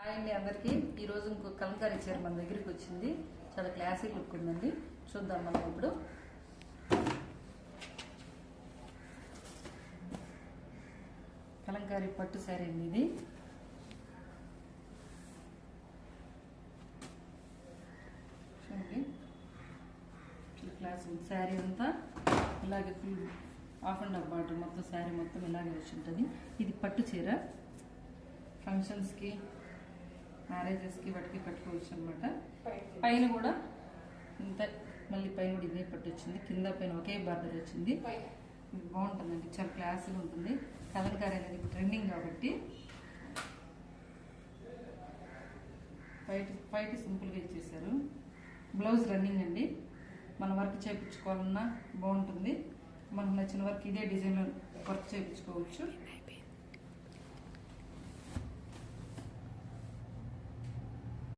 Hi అండి అందరికీ. ఈరోజు ఇంకో కలంకారీ చీర మన దగ్గరికి వచ్చింది. చాలా క్లాసిక్ లుక్ ఉందండి. చూద్దాం మనం ఇప్పుడు. కలంకారీ పట్టు శారీ అండి ఇది. చూడండి, క్లాసిక్ శారీ అంతా ఇలాగే full half and half border మొత్తం శారీ మొత్తం ఇలాగే వచ్చి ఉంటుంది. ఇది పట్టు చీర. ఫంక్షన్స్కి, మ్యారేజెస్కి వాటికి కట్టుకోవచ్చు అనమాట. పైన కూడా ఇంత మళ్ళీ పైన కూడా ఇదే పట్టు వచ్చింది. కింద పైన ఒకే బార్డర్ వచ్చింది. బాగుంటుందండి, చాలా క్లాస్గా ఉంటుంది. కలంకారీ అనేది ట్రెండింగ్ కాబట్టి బయట సింపుల్గా ఇచ్చేసారు. బ్లౌజ్ రన్నింగ్ అండి. మన వర్క్ చేయించుకోవాలన్నా బాగుంటుంది. మనకు నచ్చిన వర్క్ ఇదే డిజైన్ వర్క్ చేయించుకోవచ్చు.